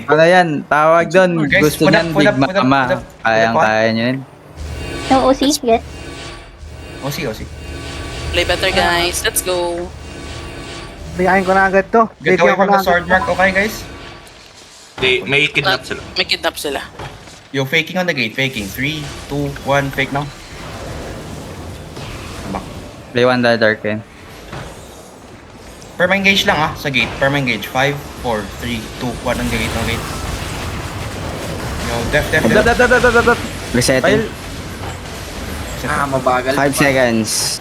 Ano yan? Tawag doon. Guys, Gusto niyan put big up, put up, mama. put up. Kayang-kaya niyo yun. No OC, yes. OC. Play better, guys. Let's go. Biyahin ko na agad to. Get away Bigyan ko from na the sword agad. mark, okay guys? May kidnap sila. May kidnap sila. Yo, faking on the gate, faking. 3, 2, 1, fake now. Back. Play one Darken. Perma engage lang sa gate. Perma engage. 5, 4, 3, 2, 1 on the gate, on gate. Yo, def. Resetting. Mabagal. 5 seconds.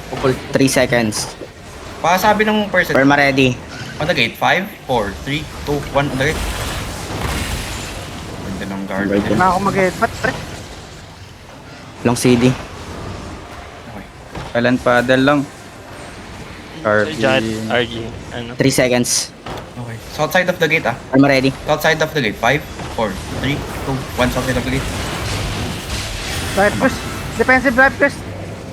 3 seconds. Pasabi ng person. Perma ready. On the gate. 5, 4, 3, 2, 1 on the gate. Ganda ng guard. Right Na ako mag-headbutt, pre. Long CD. Okay. Kailan paddle lang. Giant RP. RG. Ano? 3 seconds. Okay. South side of the gate Perma ready. South side of the gate. 5, 4, 3, 2, 1 south side of the gate. Right push. Defensive right push.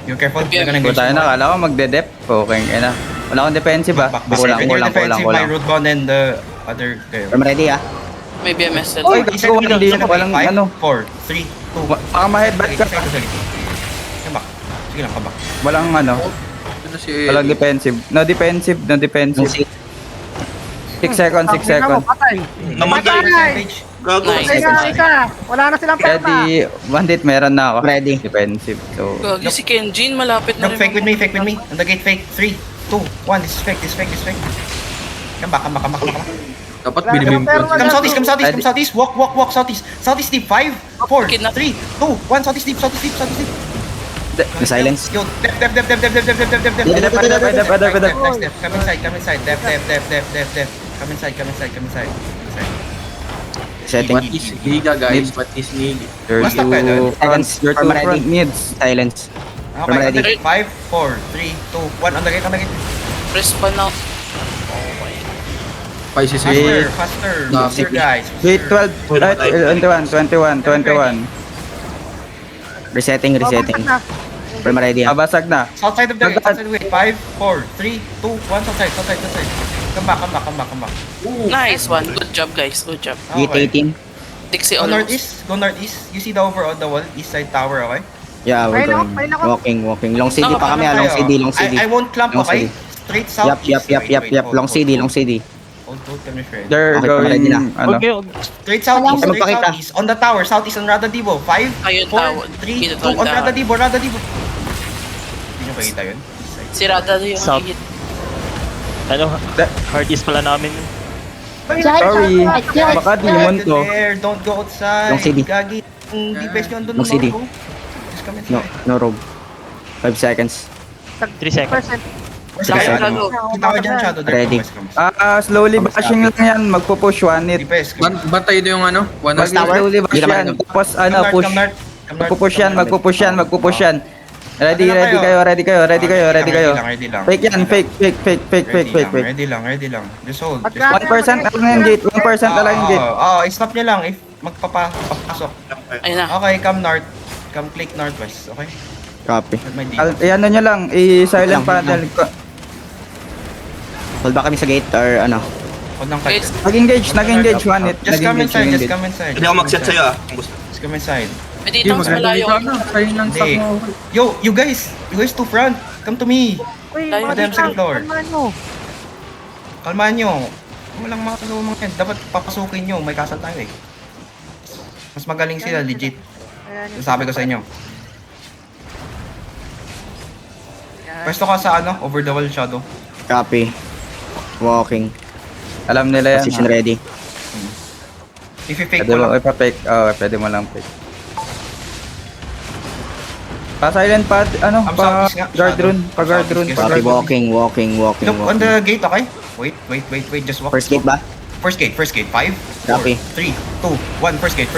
You're careful. Yeah. You're gonna Kung engage. tayo na, kala ko magde-dep. Okay, na. Wala akong defensive When you're defensive, my Kulang. root bound and the other kayo. Perma ready May BMS sila. Oy, Isa gago, na hindi lang. na walang 5, ano. 4, 3, 2, Baka ma-headbutt ka. Come back. Sige lang, come back. Walang ano. Walang defensive. No defensive. Long CD. 6 seconds, 6 seconds. Patay. Namatay. Patay. Gago. Nice. Isa. Wala na silang perma. Ready. Bandit, meron na ako. Ready. Defensive. So, Gagi si Kenjin, malapit na No, fake with me. On the gate, fake. 3, 2, 1. This is fake. Come back. Dapat binibim ko. Come southeast. Walk. Southeast deep. 5, 4, 3, 2, 1. Southeast deep. Na silence. Yo, def. Come inside. Def. Come inside. Setting. Giga, guys? What is needed? your Basta two pwede. fronts, your two Perma ready. front mids. Silence. Okay, on the gate. 5, 4, 3, 2, 1. On the gate. Respawn na. Faster, guys. Wait, 12, right, 21. Resetting. Perma ready. Basag na. South side of the gate. 5, 4, 3, 2, 1. South side. Come back. Nice one. Good job, guys. Good job. Gate 18. Dixie Go all northeast. You see the over on the wall, east side tower, okay? Yeah, we're Ayun going. ako. Walking. Long CD pa kami. Long CD. I won't clamp, Long okay? CD. Straight south. Yup. Long CD. Hold, come here. They're Okay, ready going, na. ano. Okay, Straight southeast, Ano pakita? On the tower, southeast on Rada Divo. 5, Ayun, 4, tower. 3, 2, Dito, on tower. Rada Divo. Hindi nyo pakita yun? Si Rada yung South. higit. ano, hard is pala namin. Sorry. Giant. Baka demon to. There, don't go outside. Long CD. Gagi. Hindi best nyo andun. Long CD. Just come inside. No rogue. 5 seconds. 3 seconds. Where's Sige, Shadow? Shadow. Kita ko dyan, Shadow. There, Ready. Slowly bashing lang yan. Magpo-push one hit. Dipes. Bantay ito yung ano? One First tower. Slowly bash Hindi naman yan. ano. Tapos push. Magpo-push yan. Ready Ano kayo. Ready lang. Fake yan. Fake. Ready lang. Just hold. 1% alang yung gate. 1% alang yung gate. Stop nyo lang if magpapasok. Ayun na. Okay, come north. Come click northwest, okay? Copy. With my D. Ano nyo lang. I-silent Lang, panel. Hold ba kami sa gate or ano? Hold ng Guys, fight. Nag-engage one hit. Just come inside, Nag-engage. Hindi ako mag-set sa'yo kung gusto. Just come inside. may dito mas malayo. Hindi. Yo, you guys to front. Come to me. Uy, Tayo. mga Second floor. kalmahan mo. Kalmahan nyo. Walang mga kalumang yan. Dapat papasukin nyo. May kasal tayo eh. Mas magaling sila, legit. Ayan, yung- Sabi ko sa inyo. Pwesto ka sa over the wall shadow. Copy. Walking. Alam nila yan. Position ready. If you fake Pwede mo mo lang. ipa-fake. Pwede mo lang fake. Pa-silent pad, Southeast nga, guard shadow. rune. Pa-guard rune. Southeast, Copy. Pa-guard rune. Walking. Look on the gate, okay? Wait. Just walk. First gate ba? First gate. 5, 4, Copy. 3, 2, 1. First gate.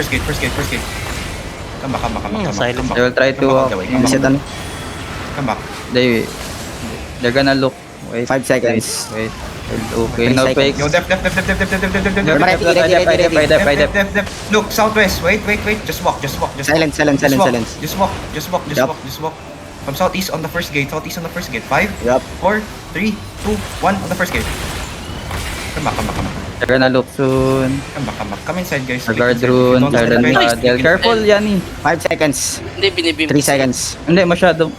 Come back. Silence. They will try to walk. Reset ano? Come back. They're gonna look. Wait. 5 seconds. Wait. Okay, 3 no seconds. fakes. Yo, def. Ready. Look, southwest. Wait. Just walk. Silence. Just walk. From southeast on the first gate. 5, Yup. 4, 3, 2, 1 on the first gate. Come back. They're gonna look soon. Come back. Come inside, guys. Guard rune, Don't Silent defend. Paddle. Careful, Yanni. 5 seconds. Hindi, binibim. 3 seconds. Hindi, masyadong...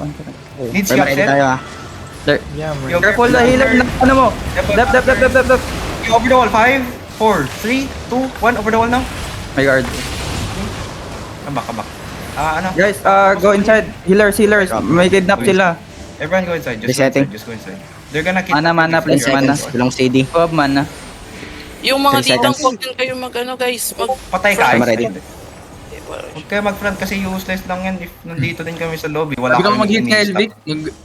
Needs Pero you ready upset. tayo ah. There. Yo, Careful the healer. Ano mo? Dep. Yo, over the wall. 5, 4, 3, 2, 1. Over the wall now. My guard. Come back. Ano? Guys, go inside. Healers. May kidnap sila. Everyone go inside. Resetting. Just go inside. They're gonna kill. Mana, 10 please, mana. seconds. Long CD. Go up, mana. Yung mga 3 ditang seconds. huwag din kayo guys. Patay ka. I'm ready. Huwag kayo mag-front kasi useless lang yan if nandito din kami sa lobby. Wala Hindi ka kami mag-hit ka, ini-stop. Elvic.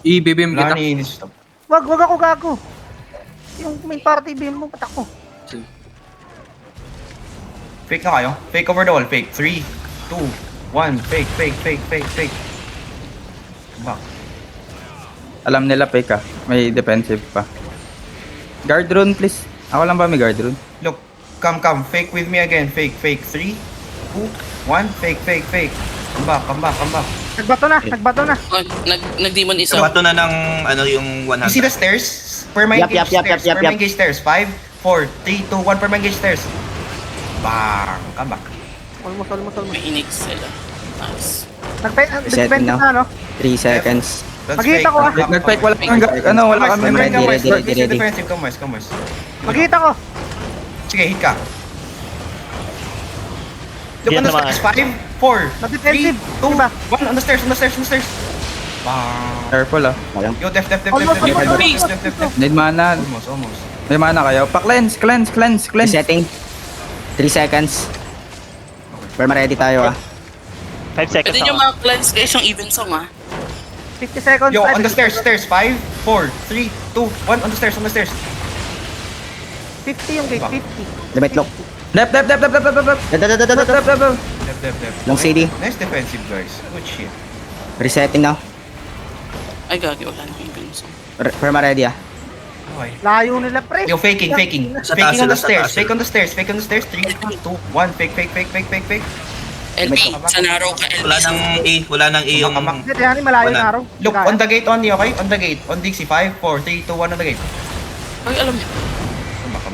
I-BBM Wala kita. ni ini-stop. Wag ako gago. Yung main party beam mo, patak mo. Fake na kayo. Fake over the wall. Fake. 3, 2, 1. Fake. Back. Alam nila, fake ah. May defensive pa. Guard rune, please. Ako lang ba may guard rune? Look. Come. Fake with me again. Fake. 3, 2, 1. Fake. Come back. Nagbato na. Nag-demon isa. Sabato na ng ano yung You see the 100. stairs? Perma engage Yap. stairs. Perma engage stairs. 5, 4, 3, 2, 1. Perma engage stairs. Bang. Come back. Almost. May inig sila. Nice. Resetting Nag-defend now. na, no? 3 seconds. That's Makita ko, fake. Nag-fake, wala kami. Wala kami. Ready. Defensive. Come west. Makita ko. Sige, hit ka. Look Di on the naman. stairs. 5, 4, 3, Na-defensive. 2, Diba? 1. On the stairs. Bang. Careful ah. Walang. Yo, def. Almost. Need mana. Almost. May mana kayo. Pa-cleanse. Resetting. 3 seconds. Perma ready tayo ah. 5 seconds Pwede nyo ako. mga cleanse guys yung even song 50 seconds. Yo, on the stairs. 5, 4, 3, 2, 1. On the stairs. 50 yung gate, 50. Limit lock. Dep. Dep. Long CD. Nice defensive, guys. Good shit. Resetting now. Ay gagi, wala na even song. Perma ready ah. Okay. Layo nila, pre. Yo, faking. Sa Faking on the taas sila, stairs. Fake on the stairs. 3, 2, 1. Fake. LB, sa narrow ka, LB. Wala nang E yung Kamak. Hindi, yani malayo Wala. na araw. Look, on the gate only, okay? On the gate. On Dixie. 5, 4, 3, 2, 1 on the gate. Ay, alam niyo. Kamak.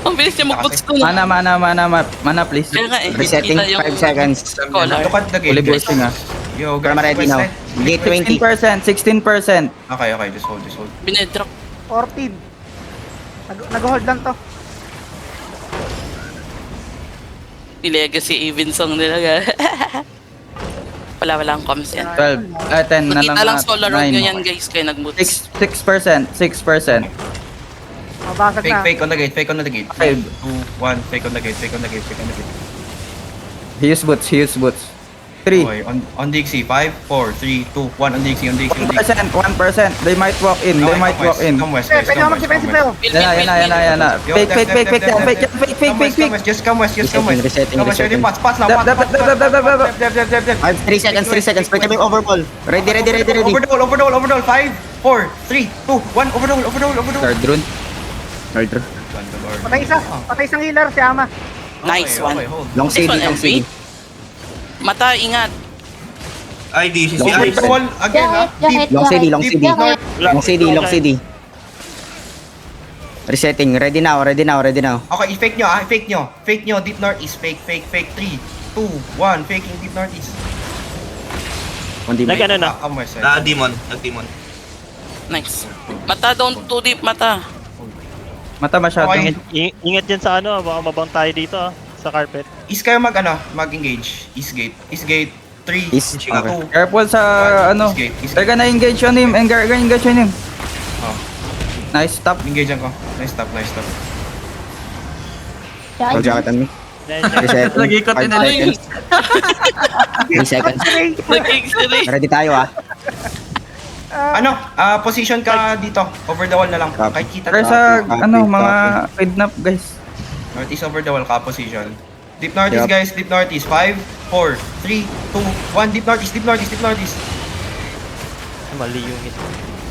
Ang bilis niya mag-boots ko na. Mana, please. Kaya nga eh, Resetting. kita yung 5 seconds. collar. Look at the gate. Fully guys. boosting ah. Yo, guys. Perma ready west now. side. Gate 20. 16%. Okay. Just hold. Binedrock. 14. Nag-hold lang to. Legacy even song nila. Wala akong comms yan. 12. 10 na lang. Nakita lang solar road nyo 9. yan guys, kaya nag-boots. 6%. Mabasag na. Fake on the gate. 5, 2, 1. Fake on the gate. He use boots. 3. Okay, on Dixie. 5, 4, 3, 2, 1. On Dixie. 1%. They might walk in. Come west. Pwede ako mag-defensive tayo. Yan na. Fake. Just come west. Resetting. Come west. Ready, pass now. Dep. 3 seconds. Break kami overball. Ready. Over the wall. 5, 4, 3, 2, 1. Over the wall. Guard rune. Patay isang healer, si Ama. Nice one. Hold. Long CD. Mata, ingat. Ay, di si Over Ice. the wall again, ha? Deep. Long CD. Resetting. Ready now. Okay, fake nyo. Fake nyo. Deep northeast. Fake. 3, 2, 1. Faking deep northeast. Nag-ano na? Come west side. Nag-demon. Nice. Mata, don't too deep, mata. Mata masyado. Okay. Ingat dyan sa ano, baka mabang tayo dito sa carpet. East kayo mag-engage. East gate. 3, East. 2, Okay. Careful sa ano. East They're gate. gonna engage on him. Engage on him. Oh. Nice stop. Engage ko. Nice stop. Full jacket on me. Then, Resetting. Nag-ikot 5 din na seconds. 3 seconds. Nag-exercise. Ready tayo ah. Position ka dito. Over the wall na lang. Copy. Kahit kita. Tara sa Copy. mga kidnap guys. Northeast over the wall ka position. Deep northeast, Yup. guys. Deep northeast. 5, 4, 3, 2, 1. Deep northeast. mali yung hit.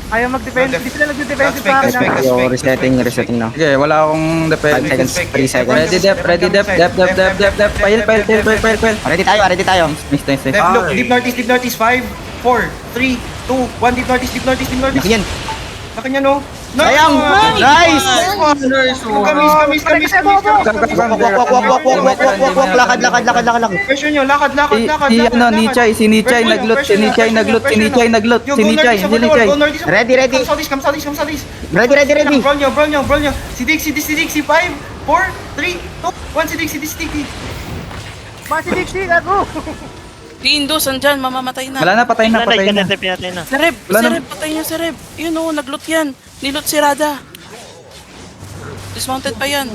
Ayaw mag-defend. Hindi sila nag-defensive sa akin. Respect. Yo, resetting now. Sige, wala akong 5 defense. seconds. 3 seconds. Ready dep. Pile. Ready tayo. Nice. Left, look. Deep northeast. 5, 4, 3, 2, 1. Deep northeast. Laki yan. Laki niya, no? Sayang! Nice! Kamis. Wak. Lakad. Pressure nyo, lakad. Si Nichay naglot. Ready. Come southeast. Ready. Brawl nyo. Si Dig, 5, 4, 3, 2, 1, si Dig. Basi Dixie, gago! Si Indus, andyan, mamamatay na. Wala na, patay na. Pinatay na. Si Reb, Wala na. patay niya si Reb. Yun o, naglot yan. Nilot si Rada. Dismounted pa yan.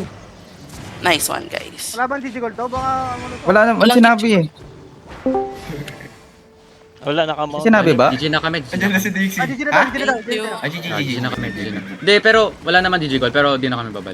Nice one, guys. Wala bang Digigol to? Baka ano to? Wala naman Walang sinabi eh. Wala, nakamount. Sinabi ba? GG na kami. Andyan na si Dixie. Ah, Gigi na daw. Thank you. Gigi. GG na kami. Hindi, pero wala naman Digicol, pero di na kami babalik.